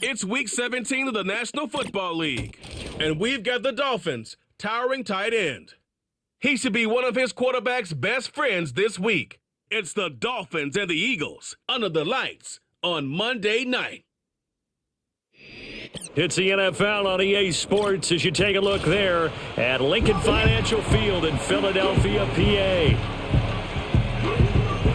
It's Week 17 of the National Football League, and we've got the Dolphins' towering tight end. He should be one of his quarterback's best friends this week. It's the Dolphins and the Eagles under the lights on Monday night. It's the NFL on EA Sports as you take a look there at Lincoln Financial Field in Philadelphia, PA.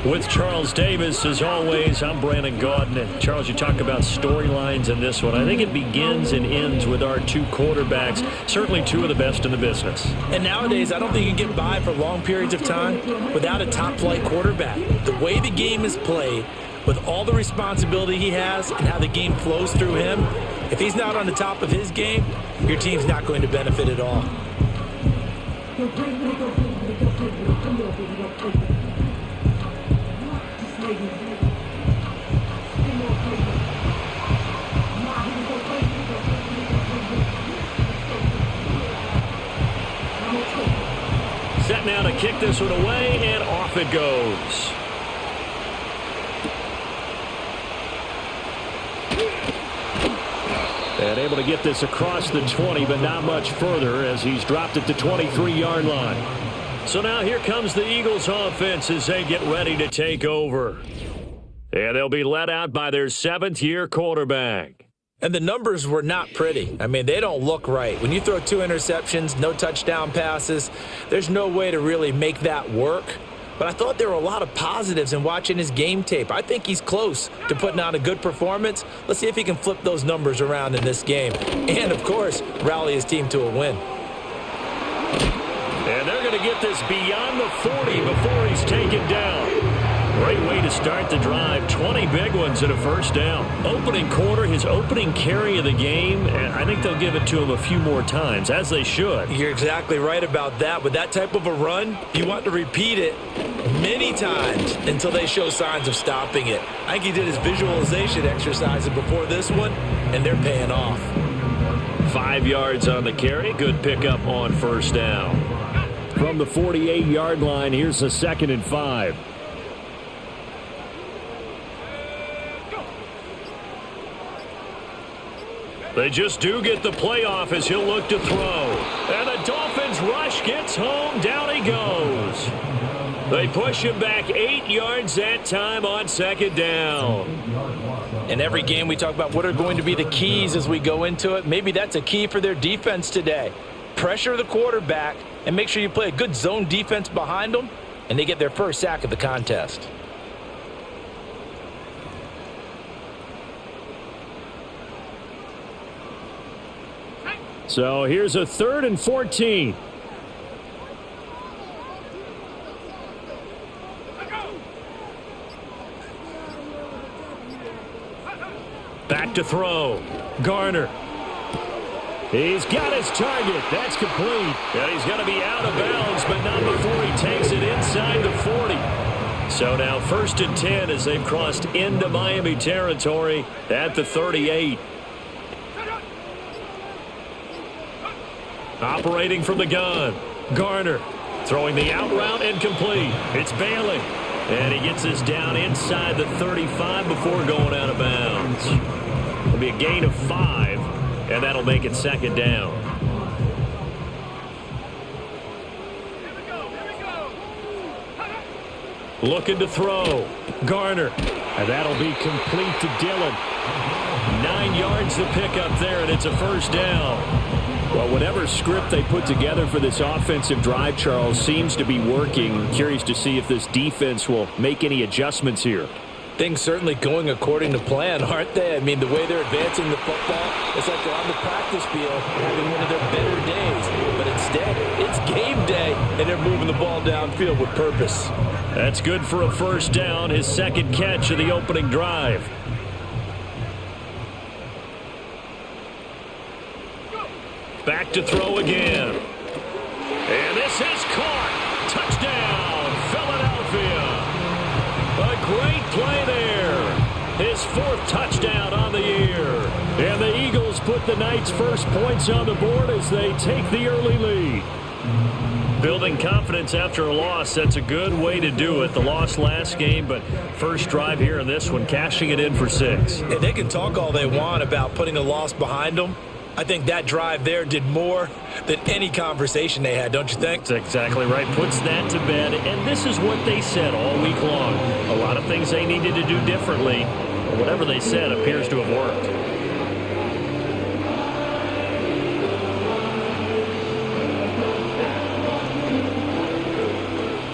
With Charles Davis, as always, I'm Brandon Gaudin. And Charles, you talk about storylines in this one. I think it begins and ends with our two quarterbacks, certainly two of the best in the business. And nowadays, I don't think you can get by for long periods of time without a top-flight quarterback. The way the game is played, with all the responsibility he has and how the game flows through him, if he's not on the top of his game, your team's not going to benefit at all. Set now to kick this one away, and off it goes. And able to get this across the 20, but not much further as he's dropped at the 23-yard line. So now here comes the Eagles offense as they get ready to take over. And they'll be led out by their seventh-year quarterback. And the numbers were not pretty. I mean, they don't look right. When you throw 2 interceptions, no touchdown passes, there's no way to really make that work. But I thought there were a lot of positives in watching his game tape. I think he's close to putting on a good performance. Let's see if he can flip those numbers around in this game. And, of course, rally his team to a win. And they're going to get this beyond the 40 before he's taken down. Great way to start the drive. 20 big ones and a first down. Opening quarter, his opening carry of the game, and I think they'll give it to him a few more times, as they should. You're exactly right about that. With that type of a run, you want to repeat it many times until they show signs of stopping it. I think he did his visualization exercises before this one, and they're paying off. 5 yards on the carry. Good pickup on first down. From the 48-yard line, here's the 2nd and 5. They just do get the playoff as he'll look to throw. And the Dolphins rush gets home. Down he goes. They push him back 8 yards that time on 2nd down. In every game we talk about what are going to be the keys as we go into it. Maybe that's a key for their defense today. Pressure the quarterback and make sure you play a good zone defense behind them, and they get their first sack of the contest. So here's a 3rd and 14. Back to throw. Garner. He's got his target. That's complete. And he's going to be out of bounds, but not before he takes it inside the 40. So now 1st and 10 as they've crossed into Miami territory at the 38. Operating from the gun. Garner throwing the out route incomplete. It's Bailey. And he gets this down inside the 35 before going out of bounds. It'll be a gain of 5, and that'll make it 2nd down. Looking to throw. Garner. And that'll be complete to Dillon. 9 yards to pick up there, and it's a first down. Well, whatever script they put together for this offensive drive, Charles, seems to be working. Curious to see if this defense will make any adjustments here. Things certainly going according to plan, aren't they? I mean, the way they're advancing the football, it's like they're on the practice field having one of their better days. But instead, it's game day, and they're moving the ball downfield with purpose. That's good for a first down, his 2nd catch of the opening drive. Back to throw again. And this is caught. Touchdown, Philadelphia. A great play there. His 4th touchdown on the year. And the Eagles put the Knights' first points on the board as they take the early lead. Building confidence after a loss, that's a good way to do it. The loss last game, but first drive here in this one, cashing it in for 6. And they can talk all they want about putting a loss behind them. I think that drive there did more than any conversation they had, don't you think? That's exactly right. Puts that to bed, and this is what they said all week long. A lot of things they needed to do differently, but whatever they said appears to have worked.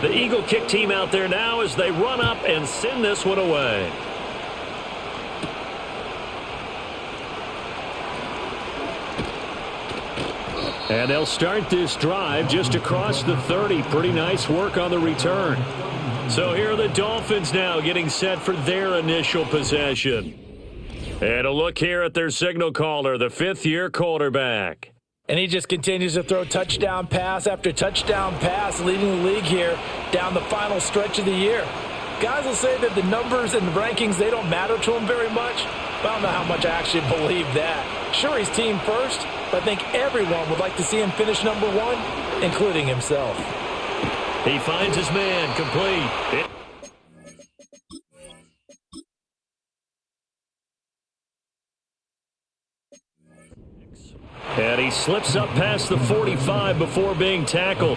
The Eagle kick team out there now as they run up and send this one away. And they'll start this drive just across the 30. Pretty nice work on the return. So here are the Dolphins now getting set for their initial possession. And a look here at their signal caller, the fifth-year quarterback. And he just continues to throw touchdown pass after touchdown pass, leading the league here down the final stretch of the year. Guys will say that the numbers and the rankings, they don't matter to him very much. But I don't know how much I actually believe that. Sure, he's team first, but I think everyone would like to see him finish number 1, including himself. He finds his man complete. And he slips up past the 45 before being tackled.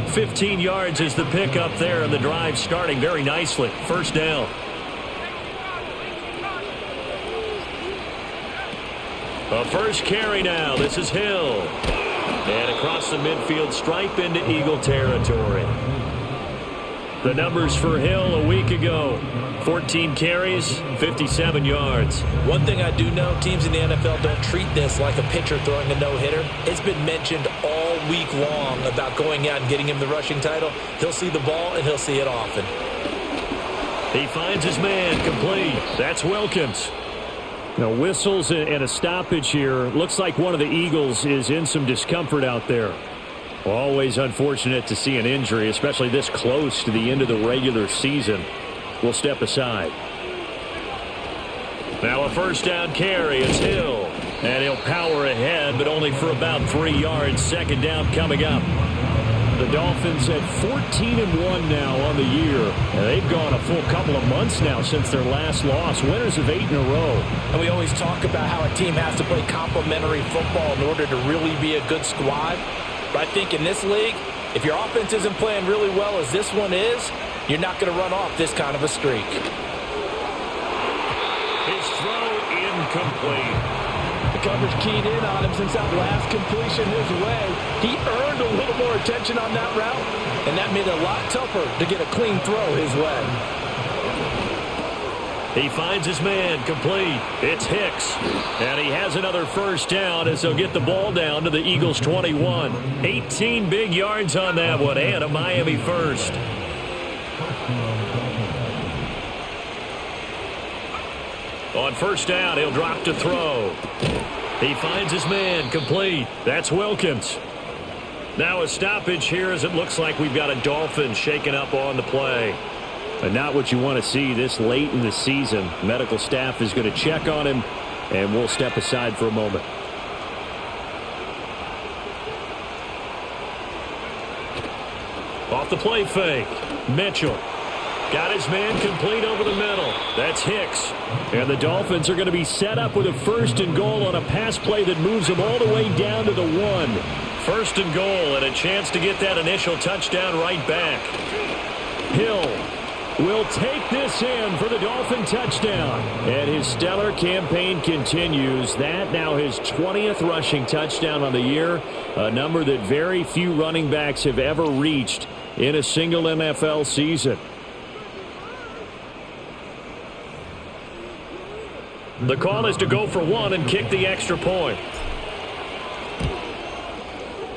15 yards is the pickup there, and the drive starting very nicely. First down. A first carry now. This is Hill. And across the midfield stripe into Eagle territory. The numbers for Hill a week ago. 14 carries, 57 yards. One thing I do know, teams in the NFL don't treat this like a pitcher throwing a no-hitter. It's been mentioned all week long about going out and getting him the rushing title. He'll see the ball, and he'll see it often. He finds his man complete. That's Wilkins. Now, whistles and a stoppage here. Looks like one of the Eagles is in some discomfort out there. Always unfortunate to see an injury, especially this close to the end of the regular season. We'll step aside. Now a first down carry. It's Hill. And he'll power ahead, but only for about 3 yards. Second down coming up. The Dolphins at 14-1 now on the year. And they've gone a full couple of months now since their last loss. Winners of 8 in a row. And we always talk about how a team has to play complementary football in order to really be a good squad. But I think in this league, if your offense isn't playing really well as this one is, you're not going to run off this kind of a streak. His throw incomplete. The coverage keyed in on him since that last completion his way. He earned a little more attention on that route, and that made it a lot tougher to get a clean throw his way. He finds his man complete. It's Hicks. And he has another first down as they'll get the ball down to the Eagles 21. 18 big yards on that one and a Miami first. On first down, he'll drop to throw. He finds his man complete. That's Wilkins. Now a stoppage here as it looks like we've got a Dolphin shaken up on the play. And not what you want to see this late in the season. Medical staff is going to check on him, and we'll step aside for a moment. Off the play fake. Mitchell. Got his man complete over the middle. That's Hicks. And the Dolphins are going to be set up with a first and goal on a pass play that moves them all the way down to the 1. First and goal and a chance to get that initial touchdown right back. Hill will take this in for the Dolphin touchdown. And his stellar campaign continues. That now his 20th rushing touchdown on the year, a number that very few running backs have ever reached in a single NFL season. The call is to go for 1 and kick the extra point.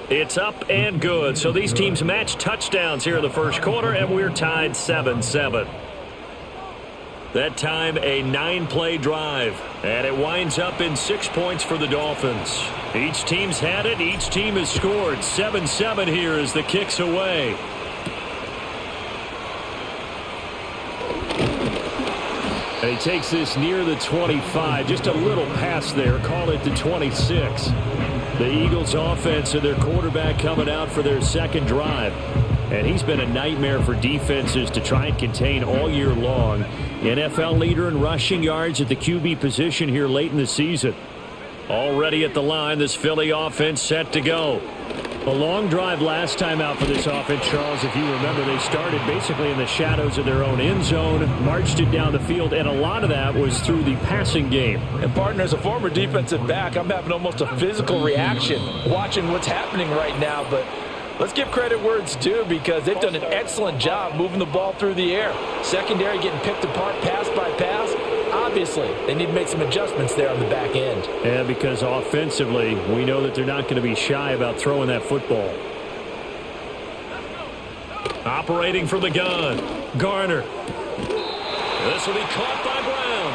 It's up and good. So these teams match touchdowns here in the first quarter, and we're tied 7-7. That time a 9-play drive, and it winds up in 6 points for the Dolphins. Each team's had it. Each team has scored. 7-7 here as the kick's away. And he takes this near the 25. Just a little pass there. Call it the 26. The Eagles offense and their quarterback coming out for their second drive. And he's been a nightmare for defenses to try and contain all year long. NFL leader in rushing yards at the QB position here late in the season. Already at the line, this Philly offense set to go. A long drive last time out for this offense, Charles. If you remember, they started basically in the shadows of their own end zone, marched it down the field, and a lot of that was through the passing game. And partner, as a former defensive back, I'm having almost a physical reaction watching what's happening right now. But let's give credit where it's due, because they've done an excellent job moving the ball through the air. Secondary getting picked apart pass by pass. Obviously, they need to make some adjustments there on the back end. Yeah, because offensively, we know that they're not going to be shy about throwing that football. Operating from the gun, Garner. This will be caught by Brown.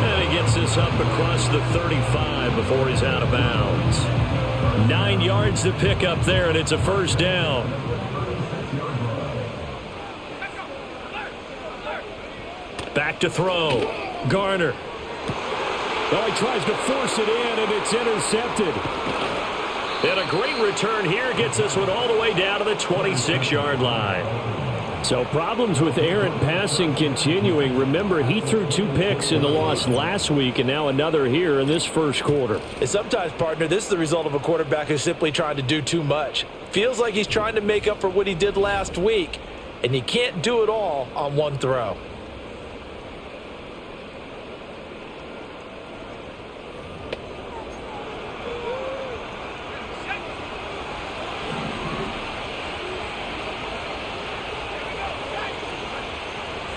And he gets this up across the 35 before he's out of bounds. 9 yards to pick up there, and it's a first down. Back to throw. Garner. Well, he tries to force it in, and it's intercepted. And a great return here gets this one all the way down to the 26-yard line. So problems with errant passing continuing. Remember, he threw 2 picks in the loss last week, and now another here in this first quarter. And sometimes, partner, this is the result of a quarterback who's simply trying to do too much. Feels like he's trying to make up for what he did last week, and you can't do it all on one throw.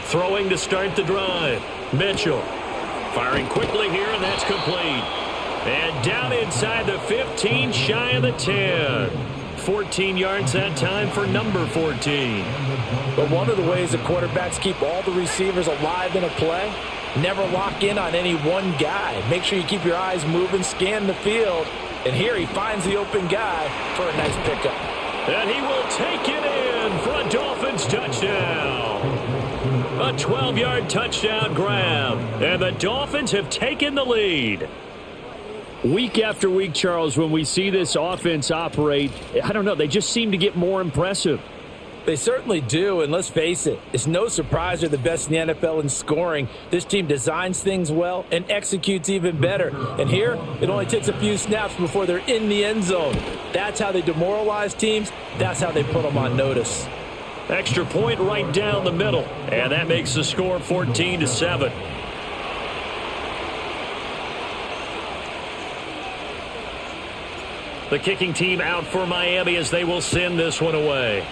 Throwing to start the drive. Mitchell firing quickly here, and that's complete. And down inside the 15, shy of the 10. 14 yards that time for number 14. But one of the ways the quarterbacks keep all the receivers alive in a play, never lock in on any one guy. Make sure you keep your eyes moving, scan the field. And here he finds the open guy for a nice pickup. And he will take it in for a Dolphins touchdown. A 12-yard touchdown grab. And the Dolphins have taken the lead. Week after week, Charles, when we see this offense operate, I don't know, they just seem to get more impressive. They certainly do, and let's face it, it's no surprise they're the best in the NFL in scoring. This team designs things well and executes even better. And here, it only takes a few snaps before they're in the end zone. That's how they demoralize teams. That's how they put them on notice. Extra point right down the middle, and that makes the score 14-7. The kicking team out for Miami as they will send this one away.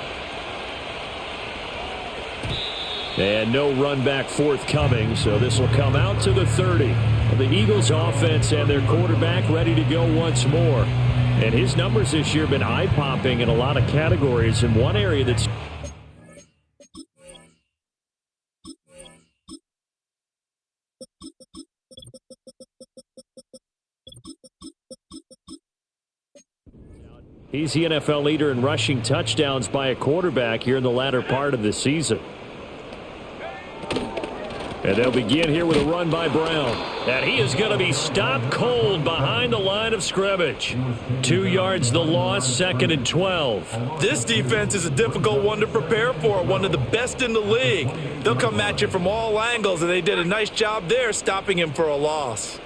And no run back forthcoming, so this will come out to the 30. The Eagles offense and their quarterback ready to go once more. And his numbers this year have been eye-popping in a lot of categories. In one area that's he's the NFL leader in rushing touchdowns by a quarterback here in the latter part of the season. And they'll begin here with a run by Brown. And he is going to be stopped cold behind the line of scrimmage. 2 yards the loss, 2nd and 12. This defense is a difficult one to prepare for, one of the best in the league. They'll come at you from all angles, and they did a nice job there stopping him for a loss.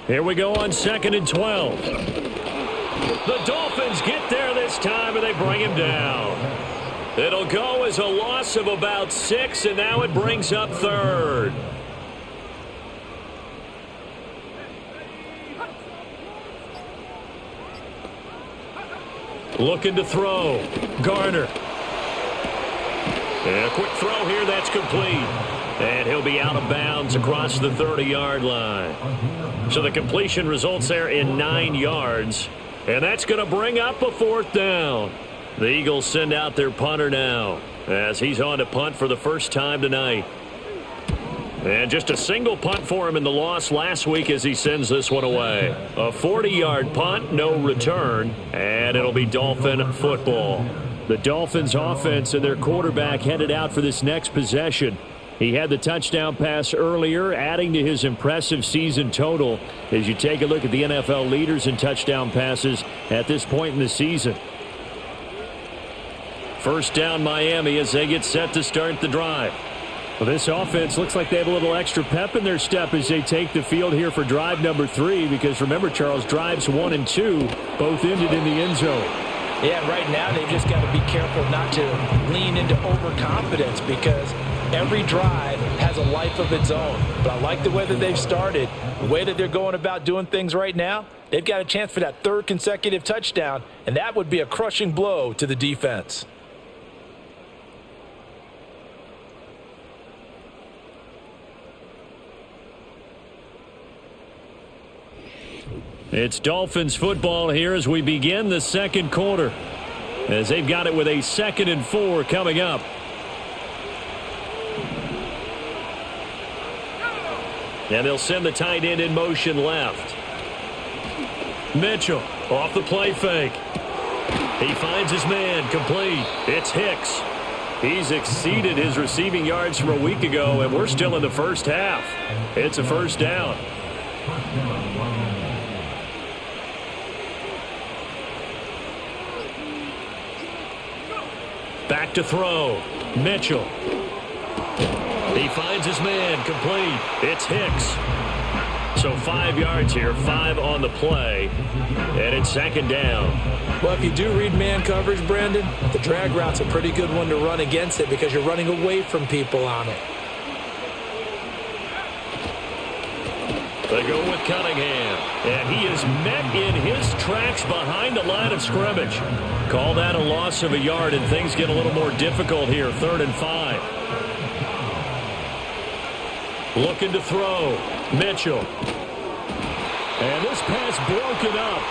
Here we go on 2nd and 12. The Dolphins get there this time, and they bring him down. It'll go as a loss of about 6, and now it brings up 3rd. Looking to throw. Garner. And a quick throw here, that's complete. And he'll be out of bounds across the 30-yard line. So the completion results there in 9 yards. And that's going to bring up a 4th down. The Eagles send out their punter now as he's on to punt for the first time tonight. And just a single punt for him in the loss last week as he sends this one away. A 40-yard punt, no return, and it'll be Dolphin football. The Dolphins offense and their quarterback headed out for this next possession. He had the touchdown pass earlier, adding to his impressive season total as you take a look at the NFL leaders in touchdown passes at this point in the season. First down Miami as they get set to start the drive. Well, this offense looks like they have a little extra pep in their step as they take the field here for drive number 3 because remember, Charles, drives 1 and 2 both ended in the end zone. Yeah, right now they've just got to be careful not to lean into overconfidence because every drive has a life of its own. But I like the way that they've started, the way that they're going about doing things right now. They've got a chance for that 3rd consecutive touchdown, and that would be a crushing blow to the defense. It's Dolphins football here as we begin the second quarter, as they've got it with a 2nd and 4 coming up. And they'll send the tight end in motion left. Mitchell off the play fake. He finds his man complete. It's Hicks. He's exceeded his receiving yards from a week ago, and we're still in the first half. It's a first down. Back to throw. Mitchell. He finds his man complete. It's Hicks. So 5 yards here, 5 on the play, and it's 2nd down. Well, if you do read man coverage, Brandon, the drag route's a pretty good one to run against it because you're running away from people on it. They go with Cunningham, and he is met in his tracks behind the line of scrimmage. Call that a loss of a yard, and things get a little more difficult here, 3rd and 5. Looking to throw, Mitchell. And this pass broken up.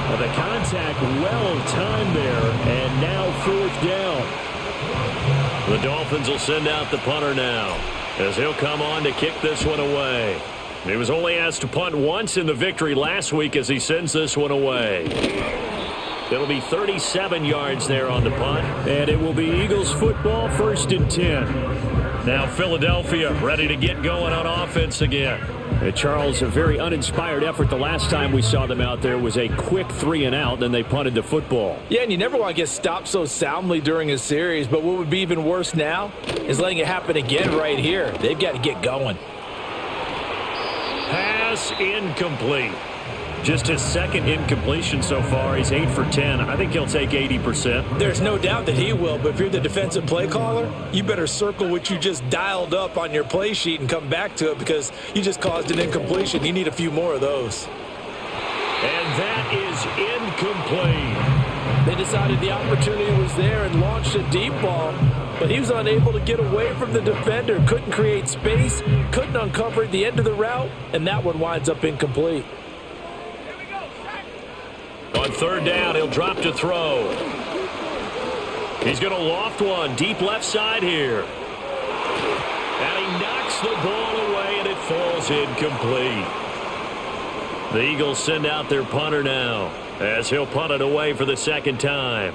Well, the contact well timed there, and now 4th down. The Dolphins will send out the punter now, as he'll come on to kick this one away. He was only asked to punt once in the victory last week as he sends this one away. It'll be 37 yards there on the punt, and it will be Eagles football, 1st and 10. Now Philadelphia ready to get going on offense again. Charles, a very uninspired effort the last time we saw them out there was a quick 3 and out, then they punted the football. Yeah, and you never want to get stopped so soundly during a series, but what would be even worse now is letting it happen again right here. They've got to get going. Pass incomplete. Just his 2nd incompletion so far. He's 8 for 10. I think he'll take 80%. There's no doubt that he will, but if you're the defensive play caller, you better circle what you just dialed up on your play sheet and come back to it because you just caused an incompletion. You need a few more of those. And that is incomplete. They decided the opportunity was there and launched a deep ball, but he was unable to get away from the defender, couldn't create space, couldn't uncover the end of the route, and that one winds up incomplete. On 3rd down, he'll drop to throw. He's going to loft one deep left side here. And he knocks the ball away, and it falls incomplete. The Eagles send out their punter now as he'll punt it away for the 2nd time.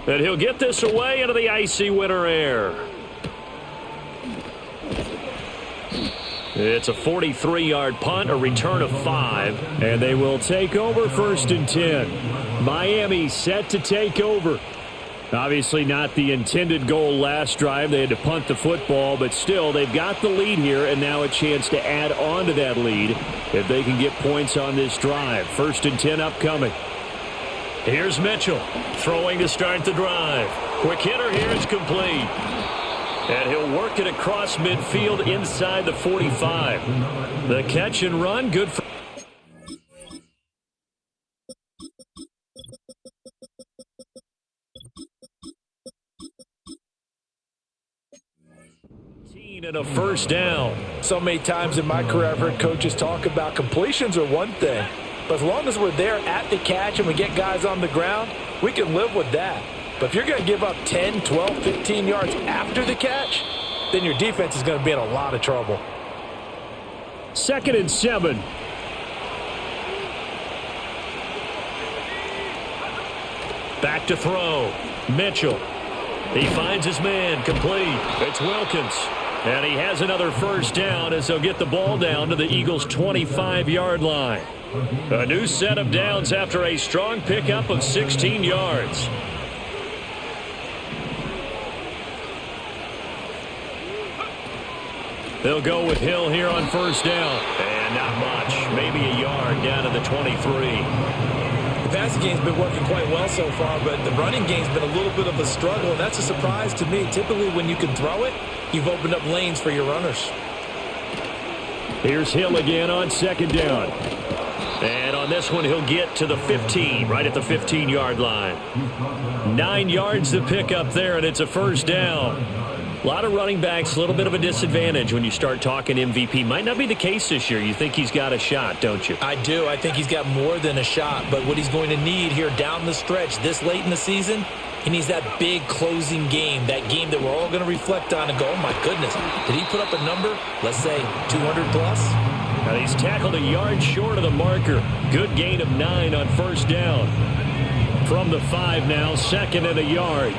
And he'll get this away into the icy winter air. It's a 43-yard punt, a return of 5, and they will take over 1st and 10. Miami set to take over. Obviously not the intended goal last drive. They had to punt the football, but still they've got the lead here and now a chance to add on to that lead if they can get points on this drive. 1st and 10 upcoming. Here's Mitchell throwing to start the drive. Quick hitter here is complete. And he'll work it across midfield inside the 45. The catch and run, good for. And a 1st down. So many times in my career I've heard coaches talk about completions are one thing, but as long as we're there at the catch and we get guys on the ground, we can live with that. But if you're going to give up 10, 12, 15 yards after the catch, then your defense is going to be in a lot of trouble. 2nd and 7. Back to throw. Mitchell. He finds his man, complete. It's Wilkins. And he has another first down as they'll get the ball down to the Eagles' 25-yard line. A new set of downs after a strong pickup of 16 yards. They'll go with Hill here on first down. And not much. Maybe a yard down to the 23. The passing game's been working quite well so far, but the running game's been a little bit of a struggle, and that's a surprise to me. Typically, when you can throw it, you've opened up lanes for your runners. Here's Hill again on second down. And on this one, he'll get to the 15, right at the 15-yard line. 9 yards to pick up there, and it's a first down. A lot of running backs, a little bit of a disadvantage when you start talking MVP. Might not be the case this year. You think he's got a shot, don't you? I do. I think he's got more than a shot. But what he's going to need here down the stretch this late in the season, he needs that big closing game, that game that we're all going to reflect on and go, oh, my goodness, did he put up a number, let's say 200 plus? Now he's tackled a yard short of the marker. Good gain of 9 on first down. From the 5 now, second and a yard.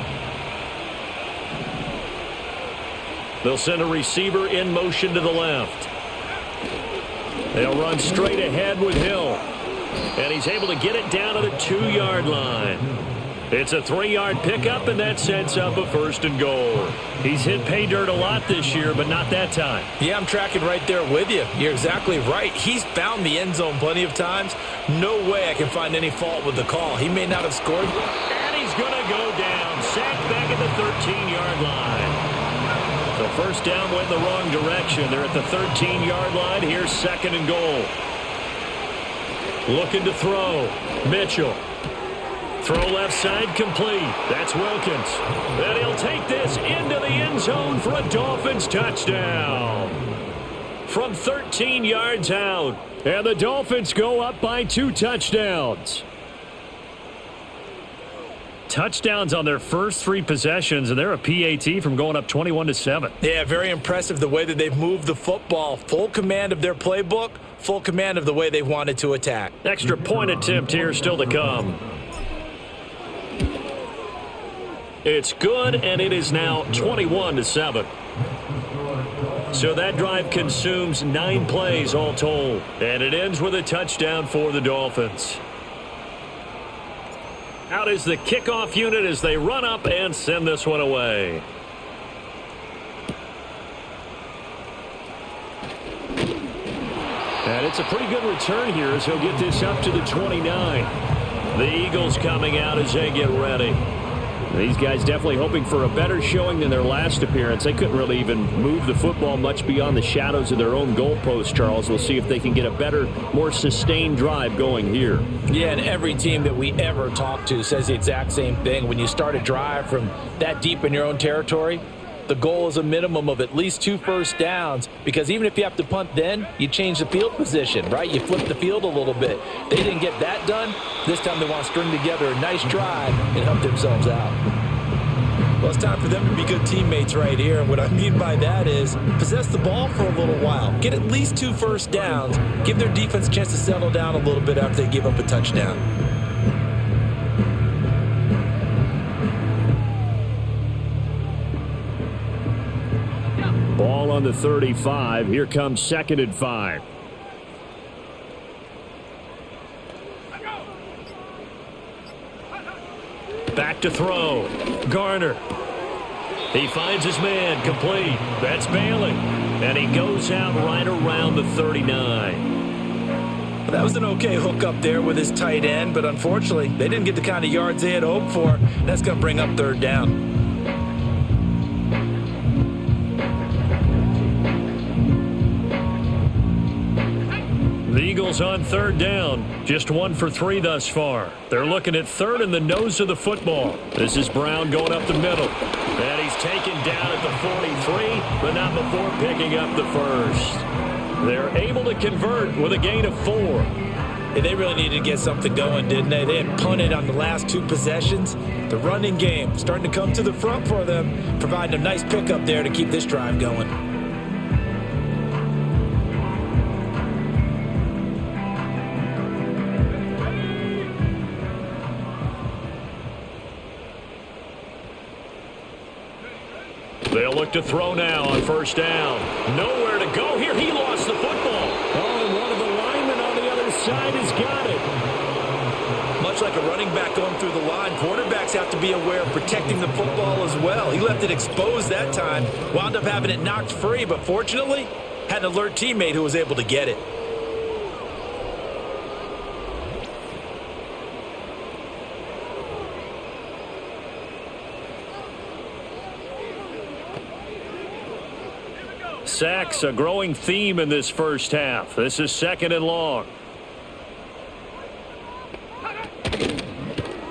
They'll send a receiver in motion to the left. They'll run straight ahead with Hill. And he's able to get it down to the 2-yard line. It's a 3-yard pickup, and that sets up a first and goal. He's hit pay dirt a lot this year, but not that time. Yeah, I'm tracking right there with you. You're exactly right. He's found the end zone plenty of times. No way I can find any fault with the call. He may not have scored. And he's going to go down. Sacked back at the 13-yard line. So first down went the wrong direction. They're at the 13-yard line. Here's second and goal. Looking to throw. Mitchell. Throw left side complete. That's Wilkins. And he'll take this into the end zone for a Dolphins touchdown. From 13 yards out. And the Dolphins go up by 2 touchdowns. Touchdowns on their first 3 possessions, and they're a PAT from going up 21-7. Yeah, very impressive the way that they've moved the football. Full command of their playbook, full command of the way they wanted to attack. Extra point attempt here still to come. It's good, and it is now 21-7. So that drive consumes 9 plays all told, and it ends with a touchdown for the Dolphins. Out is the kickoff unit as they run up and send this one away. And it's a pretty good return here as he'll get this up to the 29. The Eagles coming out as they get ready. These guys definitely hoping for a better showing than their last appearance. They couldn't really even move the football much beyond the shadows of their own goalpost, Charles. We'll see if they can get a better, more sustained drive going here. Yeah, and every team that we ever talk to says the exact same thing. When you start a drive from that deep in your own territory, the goal is a minimum of at least 2 first downs, because even if you have to punt then, you change the field position, right? You flip the field a little bit. They didn't get that done. This time they want to string together a nice drive and help themselves out. Well, it's time for them to be good teammates right here, and what I mean by that is possess the ball for a little while. Get at least 2 first downs. Give their defense a chance to settle down a little bit after they give up a touchdown. Ball on the 35. Here comes second and 5. Back to throw. Garner. He finds his man, complete. That's Bailey. And he goes out right around the 39. Well, that was an okay hook up there with his tight end, but unfortunately, they didn't get the kind of yards they had hoped for. That's going to bring up third down. The Eagles on third down. Just 1 for 3 thus far. They're looking at third in the nose of the football. This is Brown going up the middle. And he's taken down at the 43, but not before picking up the first. They're able to convert with a gain of 4. Yeah, they really needed to get something going, didn't they? They had punted on the last 2 possessions. The running game starting to come to the front for them, providing a nice pickup there to keep this drive going. They'll look to throw now on first down. Nowhere to go here. He lost the football. Oh, and one of the linemen on the other side has got it. Much like a running back going through the line, quarterbacks have to be aware of protecting the football as well. He left it exposed that time, wound up having it knocked free, but fortunately, had an alert teammate who was able to get it. Sacks, a growing theme in this first half. This is 2nd and long.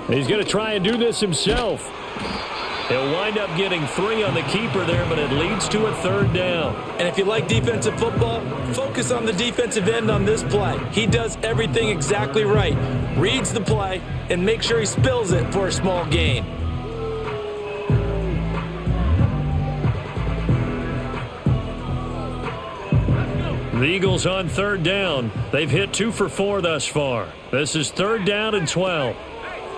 He's going to try and do this himself. He'll wind up getting 3 on the keeper there, but it leads to a 3rd down. And if you like defensive football, focus on the defensive end on this play. He does everything exactly right. Reads the play and makes sure he spills it for a small gain. The Eagles on 3rd down. They've hit 2 for 4 thus far. This is 3rd down and 12.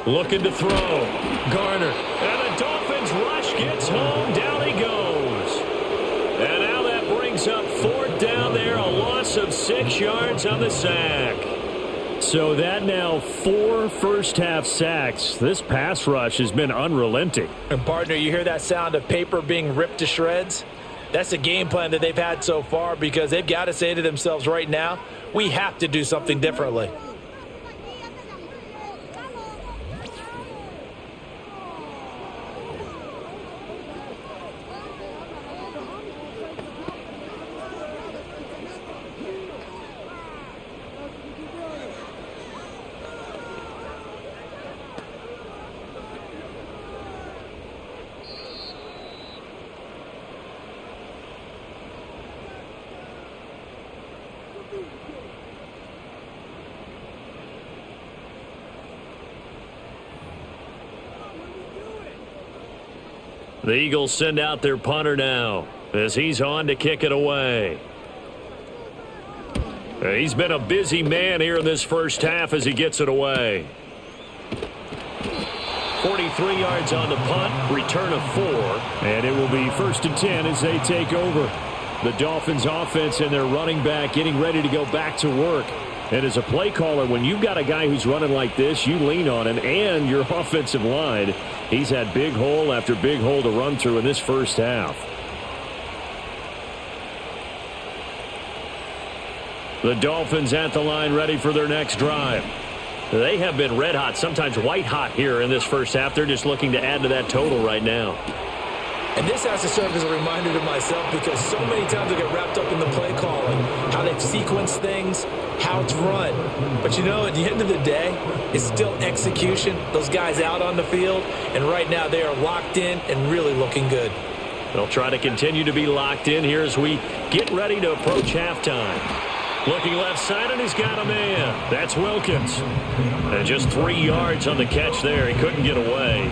Looking to throw. Garner. And the Dolphins rush gets home. Down he goes. And now that brings up 4th down there. A loss of 6 yards on the sack. So that now 4 first-half sacks. This pass rush has been unrelenting. And partner, you hear that sound of paper being ripped to shreds? That's the game plan that they've had so far because they've got to say to themselves right now, we have to do something differently. The Eagles send out their punter now as he's on to kick it away. He's been a busy man here in this first half as he gets it away. 43 yards on the punt, return of 4. And it will be 1st and 10 as they take over. The Dolphins offense and their running back getting ready to go back to work. And as a play caller, when you've got a guy who's running like this, you lean on him and your offensive line. He's had big hole after big hole to run through in this first half. The Dolphins at the line ready for their next drive. They have been red hot, sometimes white hot here in this first half. They're just looking to add to that total right now. And this has to serve as a reminder to myself because so many times I get wrapped up in the play calling, how they sequence things, how it's run. But you know, at the end of the day, it's still execution. Those guys out on the field, and right now they are locked in and really looking good. They'll try to continue to be locked in here as we get ready to approach halftime. Looking left side, and he's got a man. That's Wilkins. And just 3 yards on the catch there. He couldn't get away.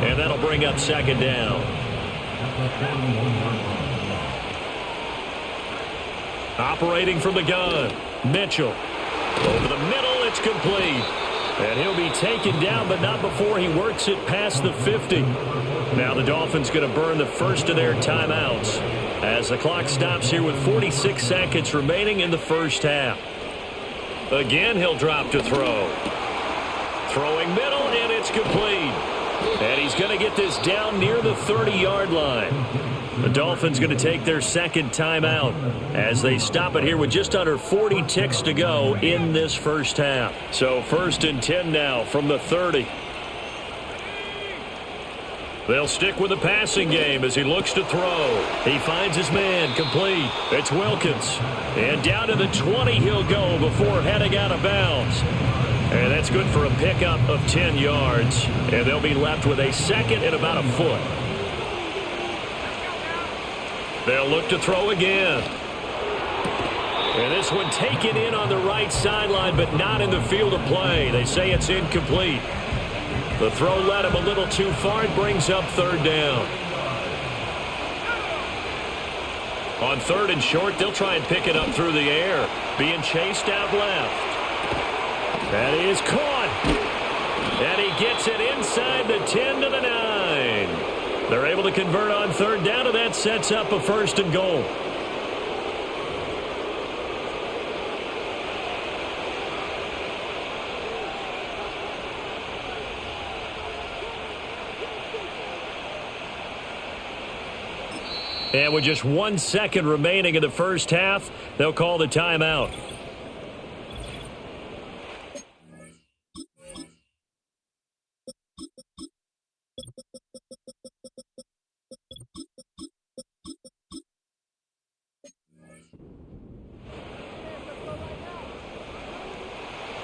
And that'll bring up 2nd down. Operating from the gun, Mitchell. Over the middle, it's complete. And he'll be taken down, but not before he works it past the 50. Now the Dolphins going to burn the first of their timeouts as the clock stops here with 46 seconds remaining in the first half. Again, he'll drop to throw. Throwing middle, and it's complete. And he's going to get this down near the 30-yard line. The Dolphins going to take their 2nd timeout as they stop it here with just under 40 ticks to go in this first half. So 1st and 10 now from the 30. They'll stick with the passing game as he looks to throw. He finds his man, complete. It's Wilkins. And down to the 20 he'll go before heading out of bounds. And that's good for a pickup of 10 yards. And they'll be left with a 2nd and about a foot. They'll look to throw again. And this one taken in on the right sideline, but not in the field of play. They say it's incomplete. The throw led him a little too far. It brings up 3rd down. On 3rd and short, they'll try and pick it up through the air. Being chased out left. That is caught. And he gets it inside the 10 to the 9. They're able to convert on third down, and that sets up a 1st and goal. And with just 1 second remaining in the first half, they'll call the timeout.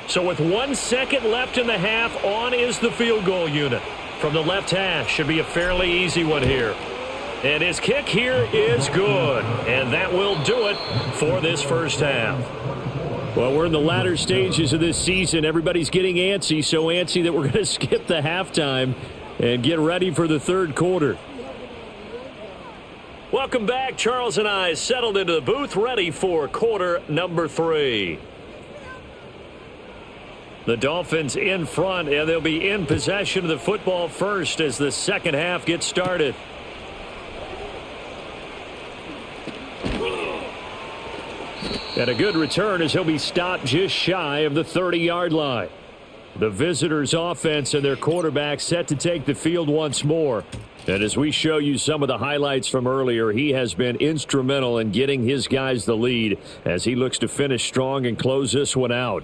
So with 1 second left in the half, on is the field goal unit. From the left hash, should be a fairly easy one here. And his kick here is good. And that will do it for this first half. Well, we're in the latter stages of this season. Everybody's getting antsy, so antsy that we're going to skip the halftime and get ready for the third quarter. Welcome back. Charles and I settled into the booth, ready for quarter number 3. The Dolphins in front, and they'll be in possession of the football first as the second half gets started. And a good return as he'll be stopped just shy of the 30-yard line. The visitors' offense and their quarterback set to take the field once more. And as we show you some of the highlights from earlier, he has been instrumental in getting his guys the lead as he looks to finish strong and close this one out.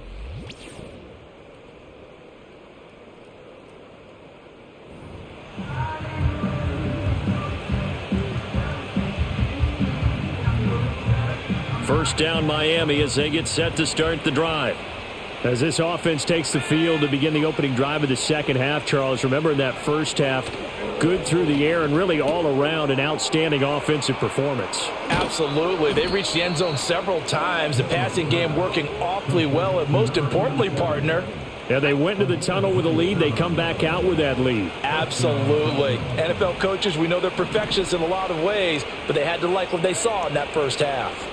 First down Miami as they get set to start the drive. As this offense takes the field to begin the opening drive of the second half, Charles, remember in that first half, good through the air and really all around an outstanding offensive performance. Absolutely. They reached the end zone several times. The passing game working awfully well, and most importantly, partner, yeah, they went into the tunnel with a lead. They come back out with that lead. Absolutely. NFL coaches, we know they're perfectionists in a lot of ways, but they had to like what they saw in that first half.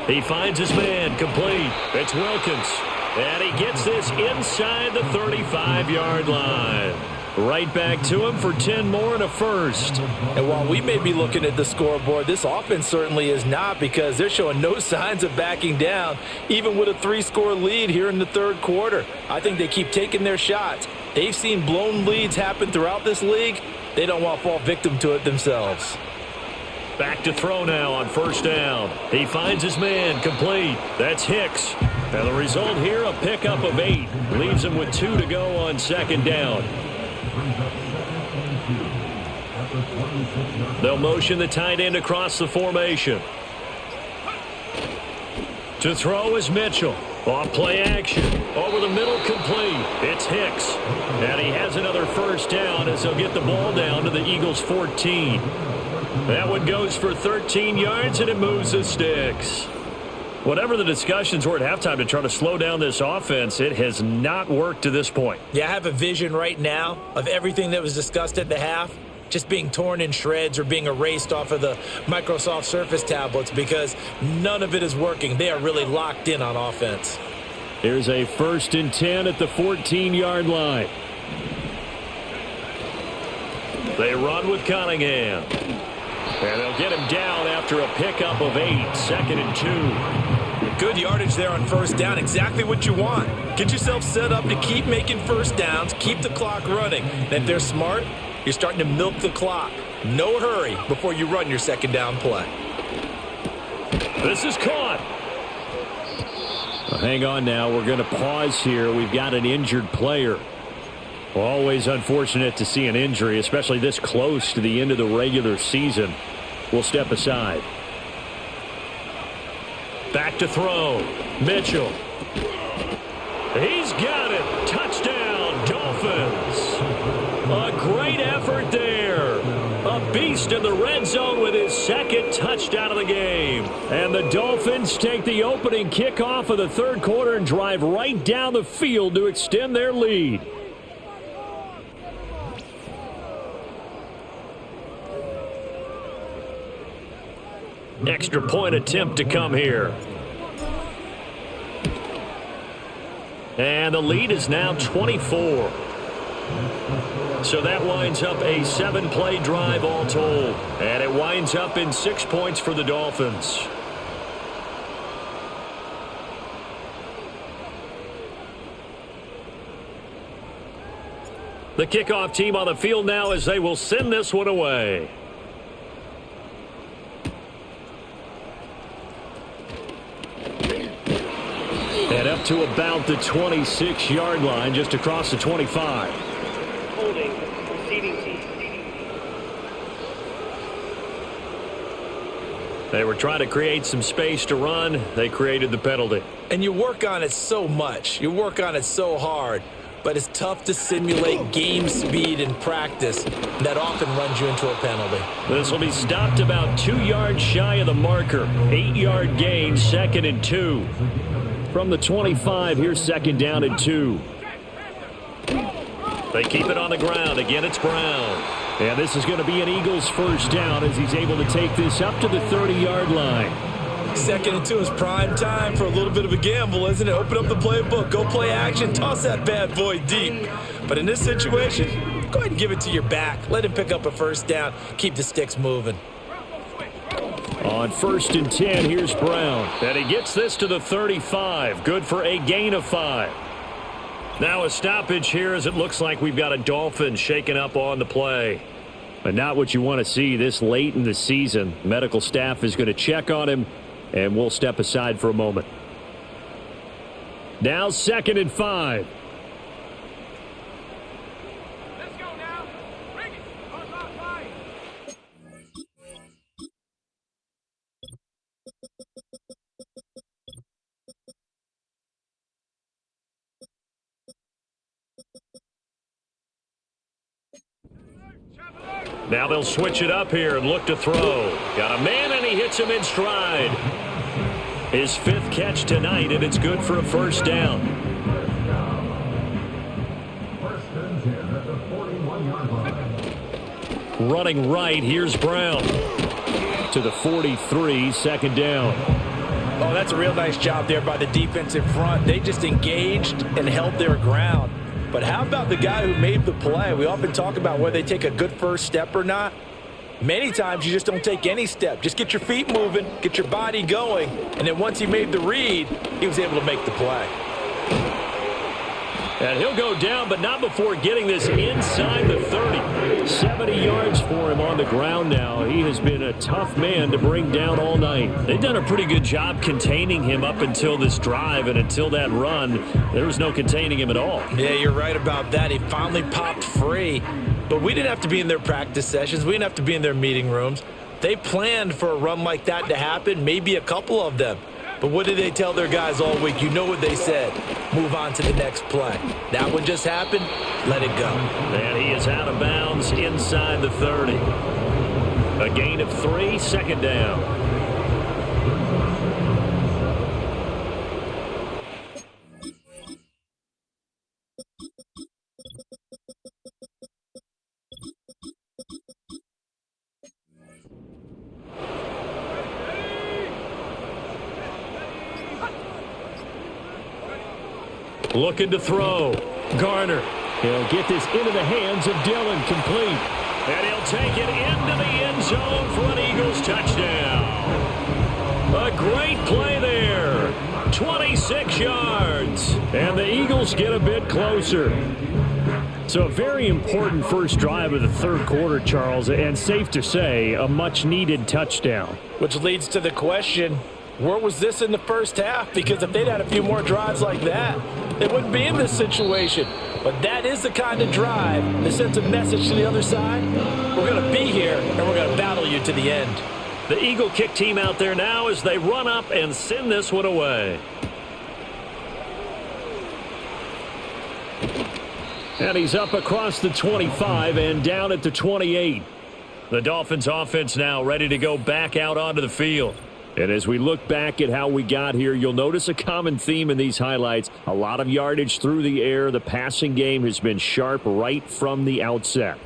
He finds his man complete. It's Wilkins. And he gets this inside the 35-yard line. Right back to him for 10 more and a first. And while we may be looking at the scoreboard, this offense certainly is not, because they're showing no signs of backing down, even with a 3-score lead here in the third quarter. I think they keep taking their shots. They've seen blown leads happen throughout this league. They don't want to fall victim to it themselves. Back to throw now on first down. He finds his man complete. That's Hicks. And the result here, a pickup of 8. Leaves him with 2 to go on second down. They'll motion the tight end across the formation. To throw is Mitchell. Off play action. Over the middle, complete. It's Hicks. And he has another first down as they'll get the ball down to the Eagles' 14. That one goes for 13 yards, and it moves the sticks. Whatever the discussions were at halftime to try to slow down this offense, it has not worked to this point. Yeah, I have a vision right now of everything that was discussed at the half just being torn in shreds or being erased off of the Microsoft Surface tablets, because none of it is working. They are really locked in on offense. Here's a 1st and 10 at the 14-yard line. They run with Cunningham. And they'll get him down after a pickup of 8, 2nd and 2. Good yardage there on first down. Exactly what you want. Get yourself set up to keep making first downs, keep the clock running. And if they're smart, you're starting to milk the clock. No hurry before you run your second down play. This is caught. Well, hang on now. We're going to pause here. We've got an injured player. Always unfortunate to see an injury, especially this close to the end of the regular season. We'll step aside. Back to throw. Mitchell. He's got it. Touchdown, Dolphins. A great effort there. A beast in the red zone with his 2nd touchdown of the game. And the Dolphins take the opening kickoff of the third quarter and drive right down the field to extend their lead. Extra point attempt to come here. And the lead is now 24. So that winds up a 7-play drive all told. And it winds up in 6 points for the Dolphins. The kickoff team on the field now as they will send this one away. And up to about the 26-yard line, just across the 25. Holding, proceeding team. They were trying to create some space to run. They created the penalty. And you work on it so much. You work on it so hard. But it's tough to simulate game speed in practice. That often runs you into a penalty. This will be stopped about 2 yards shy of the marker. 8-yard gain, 2nd and 2. From the 25, here's 2nd down and 2. They keep it on the ground. Again, it's Brown. And this is going to be an Eagles first down as he's able to take this up to the 30-yard line. 2nd and 2 is prime time for a little bit of a gamble, isn't it? Open up the playbook, go play action, toss that bad boy deep. But in this situation, go ahead and give it to your back. Let him pick up a first down. Keep the sticks moving. On 1st and 10, here's Brown. And he gets this to the 35. Good for a gain of 5. Now a stoppage here as it looks like we've got a Dolphin shaken up on the play. But not what you want to see this late in the season. Medical staff is going to check on him, and we'll step aside for a moment. Now 2nd and 5. Let's go now. Bring it. Now they'll switch it up here and look to throw. Got a man, and he hits him in stride. His 5th catch tonight, and it's good for a first down. Running right, here's Brown. To the 43, 2nd down. Oh, that's a real nice job there by the defensive front. They just engaged and held their ground. But how about the guy who made the play? We often talk about whether they take a good first step or not. Many times you just don't take any step. Just get your feet moving, get your body going, and then once he made the read, he was able to make the play. And he'll go down, but not before getting this inside the 30. 70 yards for him on the ground now. He has been a tough man to bring down all night. They've done a pretty good job containing him up until this drive, and until that run, there was no containing him at all. Yeah, you're right about that. He finally popped free. But we didn't have to be in their practice sessions. We didn't have to be in their meeting rooms. They planned for a run like that to happen, maybe a couple of them. But what did they tell their guys all week? You know what they said. Move on to the next play. That one just happened. Let it go. And he is out of bounds inside the 30. A gain of 3, 2nd down. Looking to throw. Garner. He'll get this into the hands of Dillon, complete. And he'll take it into the end zone for an Eagles touchdown. A great play there. 26 yards. And the Eagles get a bit closer. So a very important first drive of the 3rd quarter, Charles, and safe to say, a much-needed touchdown. Which leads to the question, where was this in the first half? Because if they'd had a few more drives like that, they wouldn't be in this situation. But that is the kind of drive that sends a message to the other side. We're going to be here, and we're going to battle you to the end. The Eagle kick team out there now as they run up and send this one away. And he's up across the 25 and down at the 28. The Dolphins offense now ready to go back out onto the field. And as we look back at how we got here, you'll notice a common theme in these highlights. A lot of yardage through the air. The passing game has been sharp right from the outset.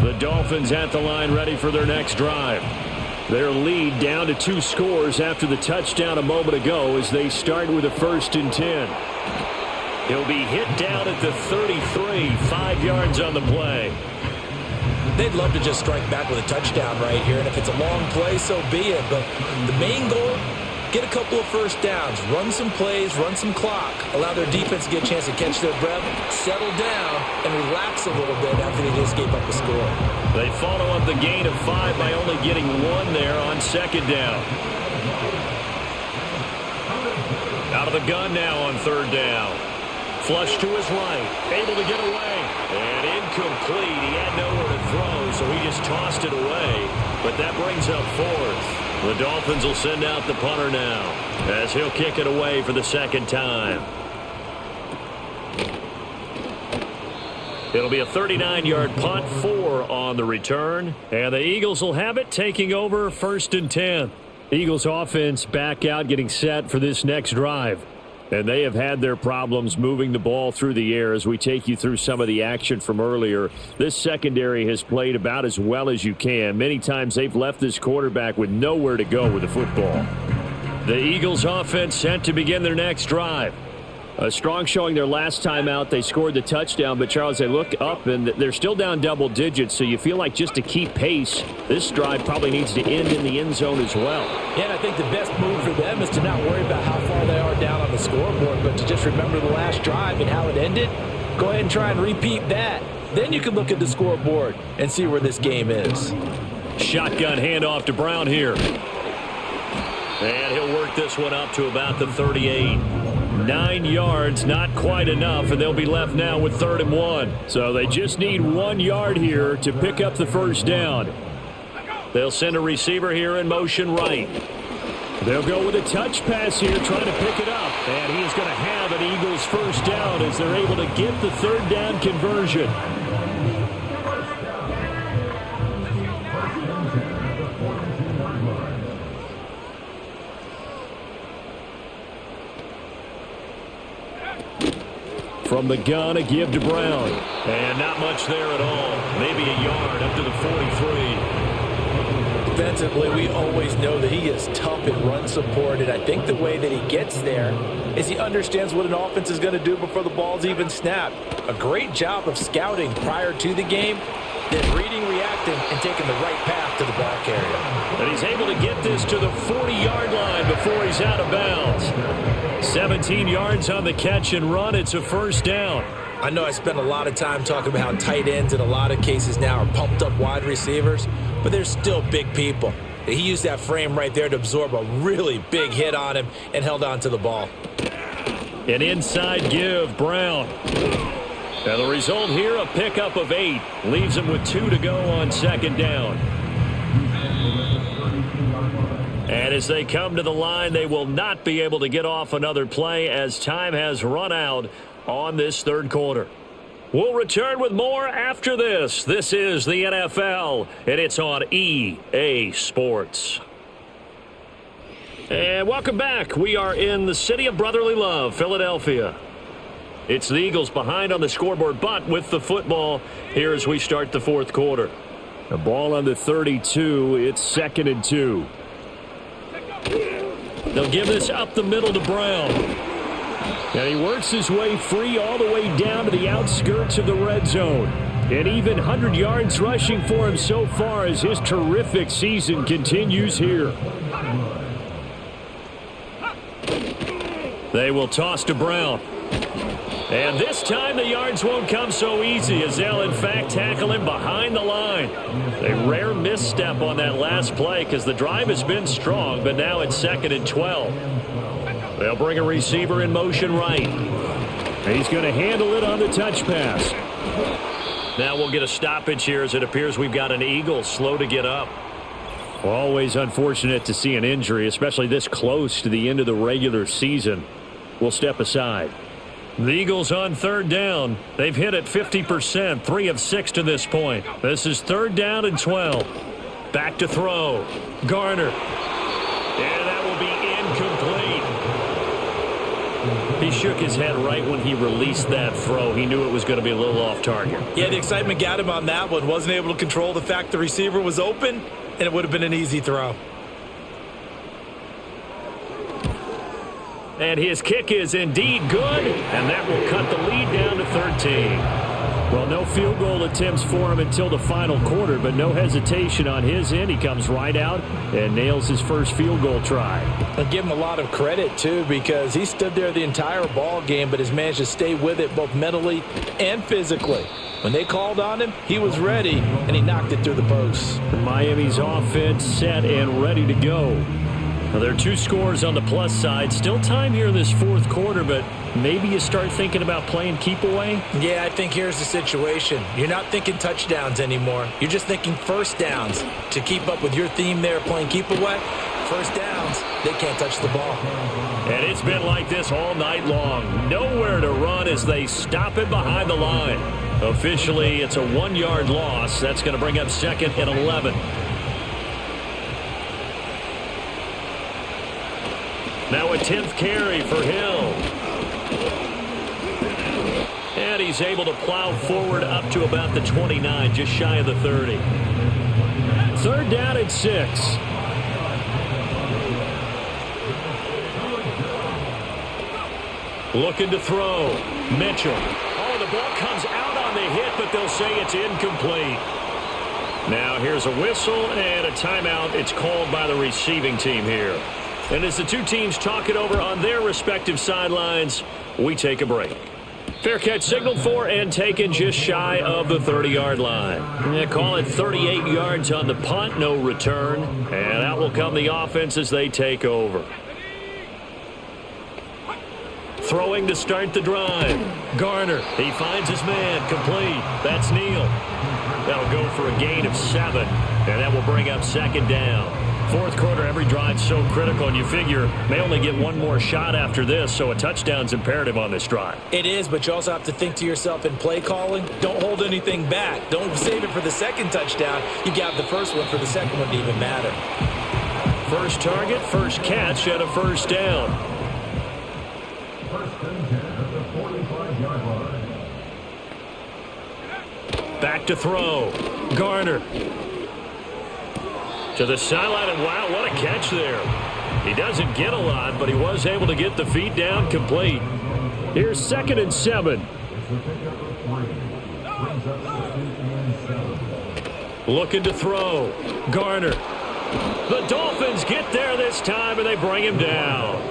The Dolphins at the line ready for their next drive. Their lead down to 2 scores after the touchdown a moment ago as they start with a 1st and 10. He'll be hit down at the 33, 5 yards on the play. They'd love to just strike back with a touchdown right here, and if it's a long play, so be it. But the main goal, get a couple of first downs, run some plays, run some clock, allow their defense to get a chance to catch their breath, settle down, and relax a little bit after they just gave up a score. They follow up the gain of 5 by only getting 1 there on 2nd down. Out of the gun now on 3rd down. Flush to his right, able to get away, and incomplete. He had nowhere to throw, so he just tossed it away, but that brings up 4th. The Dolphins will send out the punter now as he'll kick it away for the 2nd time. It'll be a 39-yard punt, 4 on the return, and the Eagles will have it, taking over 1st and 10. Eagles offense back out, getting set for this next drive. And they have had their problems moving the ball through the air as we take you through some of the action from earlier. This secondary has played about as well as you can. Many times they've left this quarterback with nowhere to go with the football. The Eagles offense set to begin their next drive. A strong showing their last time out. They scored the touchdown, but Charles, they look up and they're still down double digits, so you feel like just to keep pace, this drive probably needs to end in the end zone as well. Yeah, and I think the best move for them is to not worry about how far they are down on the scoreboard, but to just remember the last drive and how it ended. Go ahead and try and repeat that. Then you can look at the scoreboard and see where this game is. Shotgun handoff to Brown here. And he'll work this one up to about the 38. 9 yards, not quite enough, and they'll be left now with 3rd and 1. So they just need 1 yard here to pick up the 1st down. They'll send a receiver here in motion right. They'll go with a touch pass here, trying to pick it up. And he is going to have an Eagles 1st down as they're able to get the 3rd down conversion. From the gun, a give to Brown. And not much there at all. Maybe a yard up to the 43. Defensively, we always know that he is tough and run support, and I think the way that he gets there is he understands what an offense is going to do before the ball's even snapped. A great job of scouting prior to the game, then reading, reacting, and taking the right path to the ball carrier. And he's able to get this to the 40-yard line before he's out of bounds. 17 yards on the catch and run. It's a 1st down. I know I spent a lot of time talking about how tight ends in a lot of cases now are pumped up wide receivers, but they're still big people. He used that frame right there to absorb a really big hit on him and held on to the ball. An inside give, Brown. And the result here, a pickup of 8. Leaves him with 2 to go on 2nd down. And as they come to the line, they will not be able to get off another play as time has run out on this 3rd quarter. We'll return with more after this. This is the NFL, and it's on EA Sports. And welcome back. We are in the city of brotherly love, Philadelphia. It's the Eagles behind on the scoreboard, but with the football here as we start the 4th quarter. The ball on the 32. It's 2nd and 2. They'll give this up the middle to Brown. And he works his way free all the way down to the outskirts of the red zone. And even 100 yards rushing for him so far as his terrific season continues here. They will toss to Brown. And this time the yards won't come so easy as they'll in fact tackle him behind the line. A rare misstep on that last play because the drive has been strong, but now it's 2nd and 12. They'll bring a receiver in motion right. He's going to handle it on the touch pass. Now we'll get a stoppage here as it appears we've got an Eagle slow to get up. Always unfortunate to see an injury, especially this close to the end of the regular season. We'll step aside. The Eagles on 3rd down. They've hit it 50%, 3 of 6 to this point. This is 3rd down and 12. Back to throw. Garner. And that will be incomplete. He shook his head right when he released that throw. He knew it was going to be a little off target. Yeah, the excitement got him on that one. Wasn't able to control the fact the receiver was open. and it would have been an easy throw. And his kick is indeed good, and that will cut the lead down to 13. Well, no field goal attempts for him until the final quarter, but no hesitation on his end. He comes right out and nails his first field goal try. I give him a lot of credit, too, because he stood there the entire ball game, but has managed to stay with it both mentally and physically. When they called on him, he was ready, and he knocked it through the posts. Miami's offense set and ready to go. Now, there are 2 scores on the plus side. Still time here in this fourth quarter, but maybe you start thinking about playing keep away? Yeah, I think here's the situation. You're not thinking touchdowns anymore. You're just thinking first downs. To keep up with your theme there, playing keep away, first downs, they can't touch the ball. And it's been like this all night long. Nowhere to run as they stop it behind the line. Officially, it's a 1-yard loss. That's going to bring up 2nd and 11. Now a 10th carry for Hill. And he's able to plow forward up to about the 29, just shy of the 30. 3rd down and 6. Looking to throw. Mitchell. Oh, the ball comes out on the hit, but they'll say it's incomplete. Now here's a whistle and a timeout. It's called by the receiving team here. And as the 2 teams talk it over on their respective sidelines, we take a break. Fair catch signaled for and taken just shy of the 30-yard line. They call it 38 yards on the punt, no return. And out will come the offense as they take over. Throwing to start the drive. Garner, he finds his man, complete. That's Neal. That'll go for a gain of 7, and that will bring up 2nd down. Fourth quarter, every drive so critical, and you figure they only get one more shot after this, so a touchdown's imperative on this drive. It is, but you also have to think to yourself in play calling, don't hold anything back. Don't save it for the second touchdown. You got the first one for the second one to even matter. First target, first catch, and a first down. Back to throw. Garner. To the sideline, and wow, what a catch there. He doesn't get a lot, but he was able to get the feet down complete. Here's 2nd and 7. Looking to throw. Garner. The Dolphins get there this time, and they bring him down.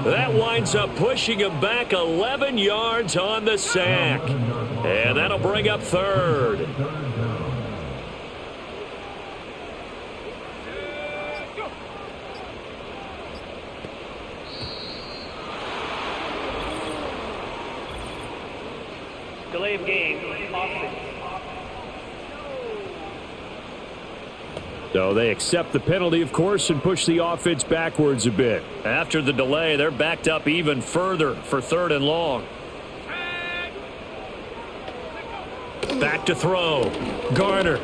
That winds up pushing him back 11 yards on the sack. And that'll bring up 3rd. Delay of game, offense. So they accept the penalty, of course, and push the offense backwards a bit. After the delay, they're backed up even further for 3rd and long. Back to throw. Garner.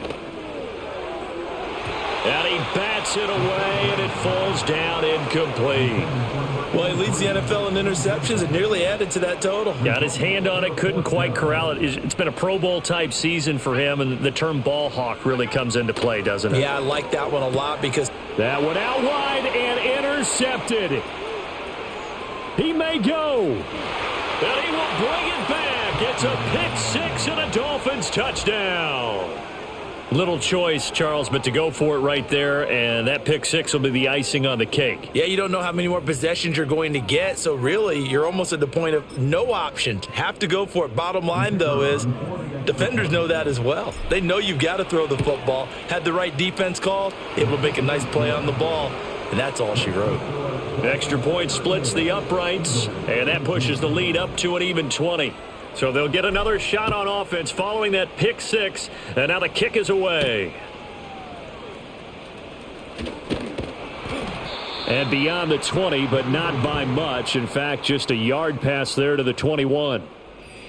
And he bats it away, and it falls down incomplete. Well, he leads the NFL in interceptions and nearly added to that total. Got his hand on it, couldn't quite corral it. It's been a Pro Bowl-type season for him, and the term ball hawk really comes into play, doesn't it? Yeah, I like that one a lot because that one out wide and intercepted. He may go. And he will bring it back. It's a pick-6 and a Dolphins touchdown. Little choice, Charles, but to go for it right there, and that pick-6 will be the icing on the cake. Yeah, you don't know how many more possessions you're going to get, so really you're almost at the point of no option. Have to go for it. Bottom line, though, is defenders know that as well. They know you've got to throw the football. Had the right defense called, able to make a nice play on the ball, and that's all she wrote. Extra point splits the uprights, and that pushes the lead up to an even 20. So they'll get another shot on offense following that pick-6, and now the kick is away. And beyond the 20, but not by much. In fact, just a yard pass there to the 21.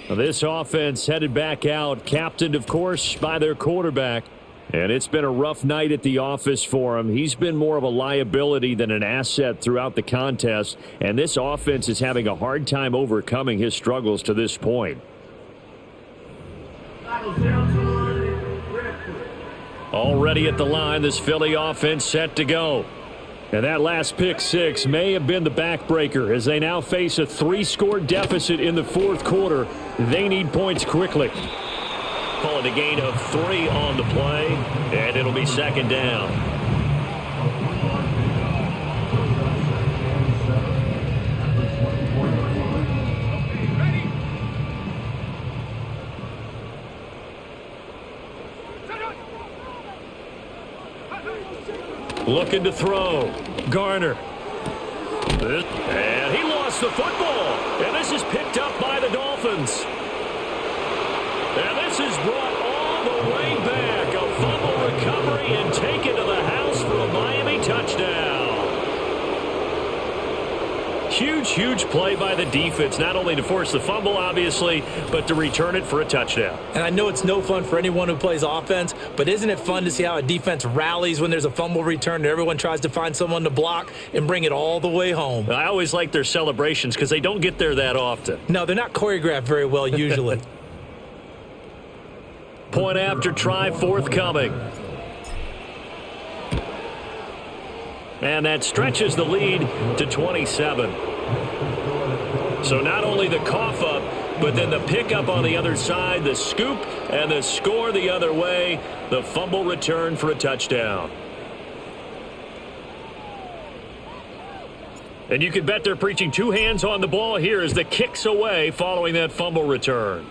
Now this offense headed back out, captained, of course, by their quarterback. And it's been a rough night at the office for him. He's been more of a liability than an asset throughout the contest. And this offense is having a hard time overcoming his struggles to this point. Already at the line, this Philly offense set to go. And that last pick six may have been the backbreaker as they now face a 3-score deficit in the fourth quarter. They need points quickly. Calling a gain of 3 on the play, and it'll be second down. Looking to throw. Garner. And he lost the football. And this is picked up by the Dolphins. And this is brought all the way back. A fumble recovery and taken to the house for a Miami touchdown. Huge play by the defense, not only to force the fumble, obviously, but to return it for a touchdown. And I know it's no fun for anyone who plays offense, but isn't it fun to see how a defense rallies when there's a fumble return and everyone tries to find someone to block and bring it all the way home? I always like their celebrations because they don't get there that often. No, they're not choreographed very well usually. Point after try forthcoming. And that stretches the lead to 27. So not only the cough up, but then the pickup on the other side, the scoop, and the score the other way. The fumble return for a touchdown. And you can bet they're preaching 2 hands on the ball here as the kick's away following that fumble return.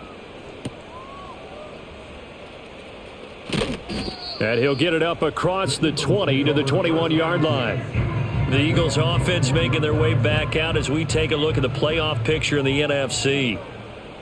And he'll get it up across the 20 to the 21-yard line. The Eagles offense making their way back out as we take a look at the playoff picture in the NFC.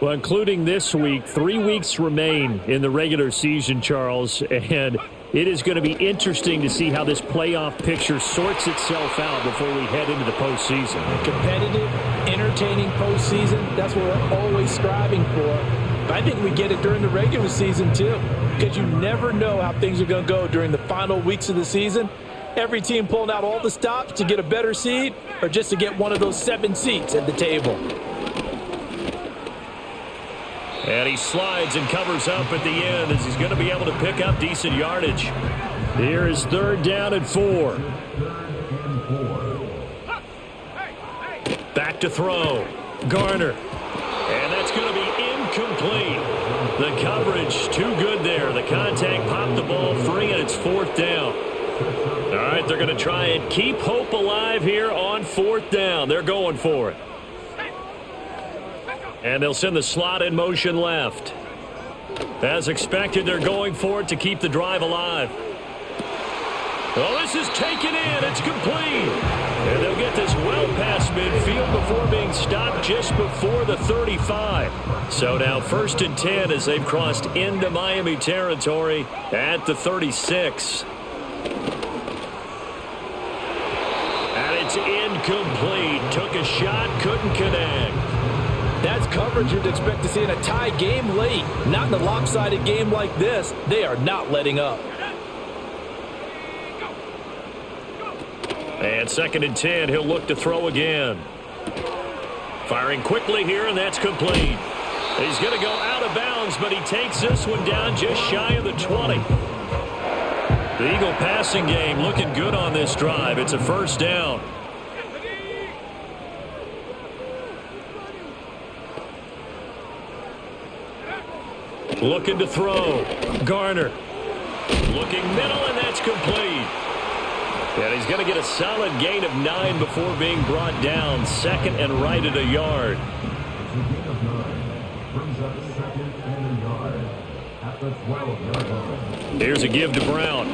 Well, including this week, 3 weeks remain in the regular season, Charles, and it is going to be interesting to see how this playoff picture sorts itself out before we head into the postseason. Competitive, entertaining postseason, that's what we're always striving for. But I think we get it during the regular season, too, because you never know how things are going to go during the final weeks of the season. Every team pulling out all the stops to get a better seed or just to get one of those 7 seats at the table. And he slides and covers up at the end as he's going to be able to pick up decent yardage. Here is 3rd down and 4. Back to throw. Garner. And that's going to be incomplete. The coverage too good there. The contact popped the ball free, and it's 4th down. All right, they're going to try and keep hope alive here on 4th down. They're going for it. And they'll send the slot in motion left. As expected, they're going for it to keep the drive alive. Well, this is taken in. It's complete. And they'll get this well past midfield before being stopped just before the 35. So now 1st and 10 as they've crossed into Miami territory at the 36. And it's incomplete. Took a shot, couldn't connect. That's coverage you'd expect to see in a tie game late. Not in a lopsided game like this. They are not letting up. And 2nd and 10, he'll look to throw again. Firing quickly here, and that's complete. He's going to go out of bounds, but he takes this one down just shy of the 20. The Eagle passing game looking good on this drive. It's a 1st down. Looking to throw. Garner. Looking middle, and that's complete. And he's going to get a solid gain of 9 before being brought down. 2nd and right at a yard. Here's a give to Brown.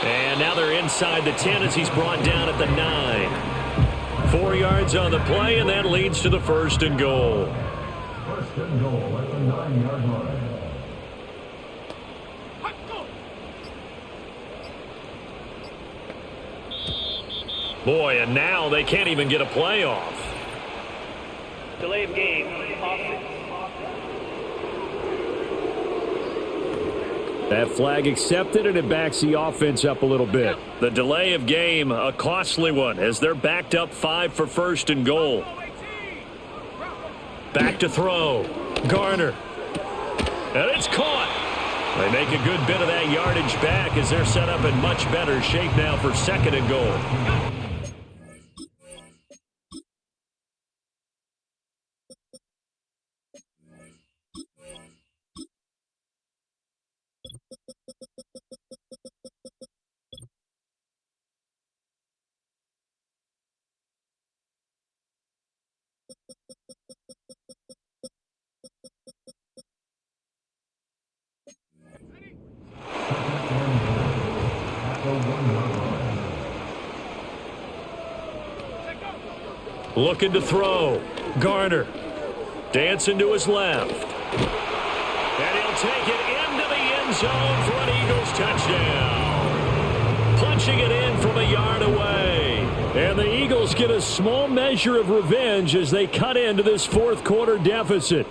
And now they're inside the 10 as he's brought down at the 9. 4 yards on the play, and that leads to the 1st and goal. 1st and goal at the 9-yard line. Boy, and now they can't even get a playoff. Delay of game, offense. That flag accepted, and it backs the offense up a little bit. The delay of game, a costly one, as they're backed up 5 for 1st and goal. Back to throw. Garner. And it's caught. They make a good bit of that yardage back as they're set up in much better shape now for 2nd and goal. Looking to throw. Garner. Dancing to his left. And he'll take it into the end zone for an Eagles touchdown. Punching it in from a yard away. And the Eagles get a small measure of revenge as they cut into this 4th quarter deficit.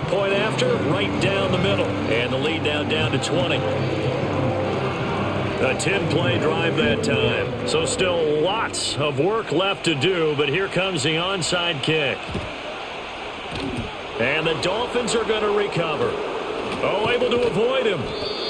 Point after, right down the middle. And the lead now down to 20. A 10-play drive that time. So still lots of work left to do, but here comes the onside kick. And the Dolphins are going to recover. Oh, able to avoid him.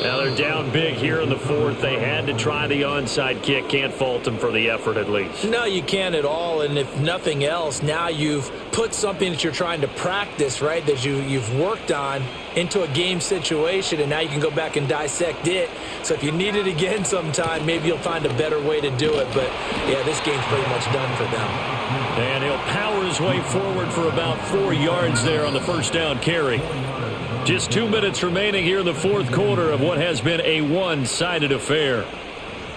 Now they're down big here in the 4th. They had to try the onside kick. Can't fault them for the effort at least. No, you can't at all. And if nothing else, now you've put something that you're trying to practice, right, that you've worked on into a game situation, and now you can go back and dissect it. So if you need it again sometime, maybe you'll find a better way to do it. But, yeah, this game's pretty much done for them. And he'll power his way forward for about 4 yards there on the first down carry. Just 2 minutes remaining here in the 4th quarter of what has been a one-sided affair.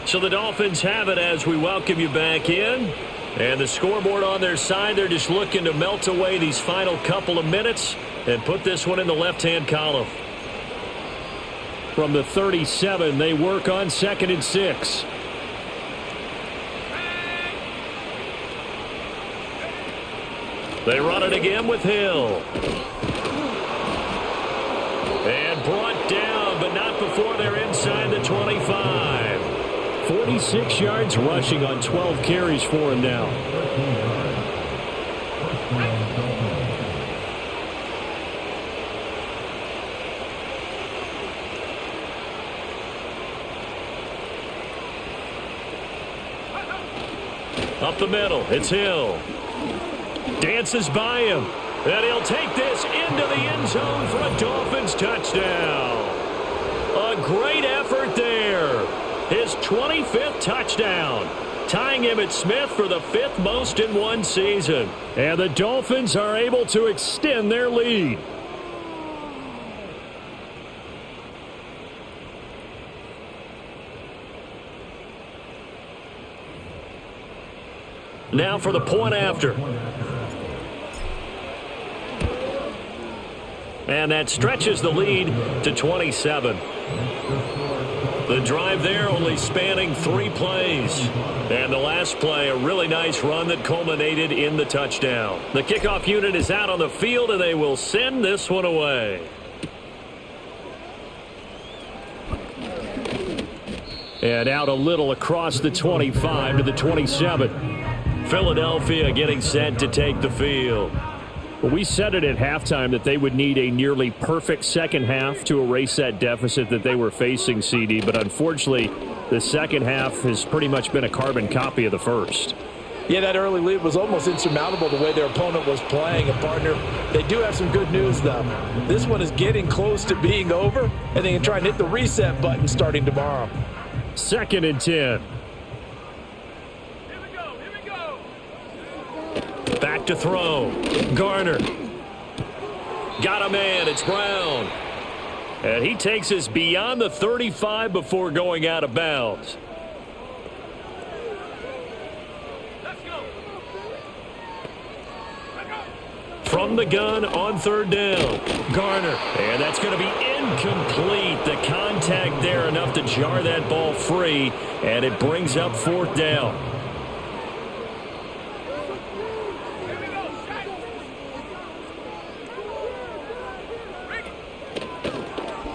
So the Dolphins have it as we welcome you back in. And the scoreboard on their side, they're just looking to melt away these final couple of minutes and put this one in the left-hand column. From the 37, they work on 2nd and 6. They run it again with Hill. And brought down, but not before they're inside the 25. 46 yards rushing on 12 carries for him now. Up the middle, it's Hill. Dances by him. And he'll take this into the end zone for a Dolphins touchdown. A great effort there. His 25th touchdown, tying him at Smith for the 5th most in one season. And the Dolphins are able to extend their lead. Now for the point after. And that stretches the lead to 27. The drive there only spanning 3 plays. And the last play, a really nice run that culminated in the touchdown. The kickoff unit is out on the field, and they will send this one away. And out a little across the 25 to the 27. Philadelphia getting set to take the field. Well, we said it at halftime that they would need a nearly perfect second half to erase that deficit that they were facing, CD. But unfortunately, the second half has pretty much been a carbon copy of the first. Yeah, that early lead was almost insurmountable the way their opponent was playing. And, partner, they do have some good news, though. This one is getting close to being over, and they can try and hit the reset button starting tomorrow. 2nd and 10. Back to throw. Garner. Got a man. It's Brown. And he takes us beyond the 35 before going out of bounds. From the gun on 3rd down. Garner. And that's going to be incomplete. The contact there enough to jar that ball free. And it brings up 4th down.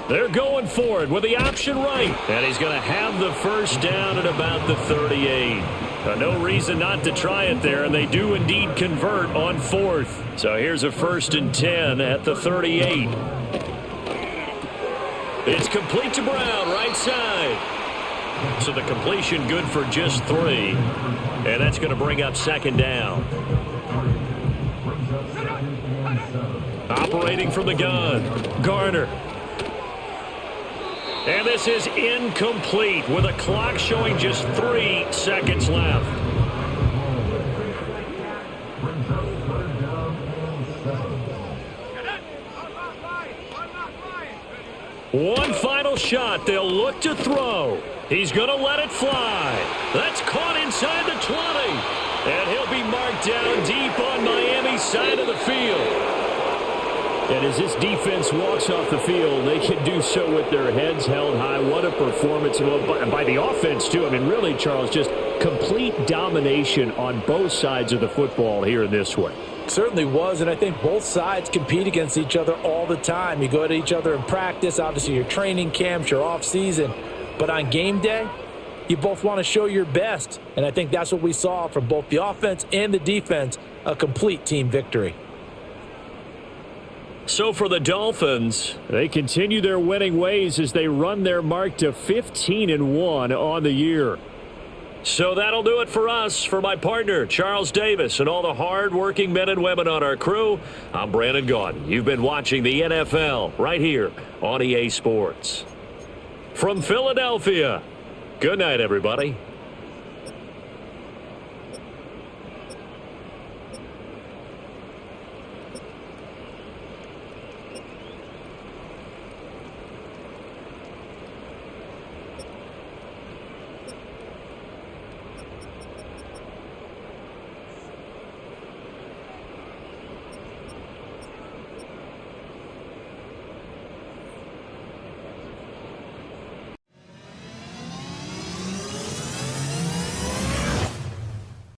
They're going for it with the option right. And he's going to have the first down at about the 38. No reason not to try it there, and they do indeed convert on 4th. So here's a 1st and 10 at the 38. It's complete to Brown, right side. So the completion good for just 3. And that's going to bring up second down. Operating from the gun, Garner. And this is incomplete with a clock showing just 3 seconds left. One final shot. They'll look to throw. He's going to let it fly. That's caught inside the 20. And he'll be marked down deep on Miami's side of the field. And as this defense walks off the field, they can do so with their heads held high. What a performance by the offense, too. I mean, really, Charles, just complete domination on both sides of the football here in this one. Certainly was, and I think both sides compete against each other all the time. You go to each other in practice, obviously your training camps, your off-season. But on game day, you both want to show your best. And I think that's what we saw from both the offense and the defense, a complete team victory. So for the Dolphins, they continue their winning ways as they run their mark to 15-1 on the year. So that'll do it for us. For my partner, Charles Davis, and all the hard-working men and women on our crew, I'm Brandon Gaudin. You've been watching the NFL right here on EA Sports. From Philadelphia, good night, everybody.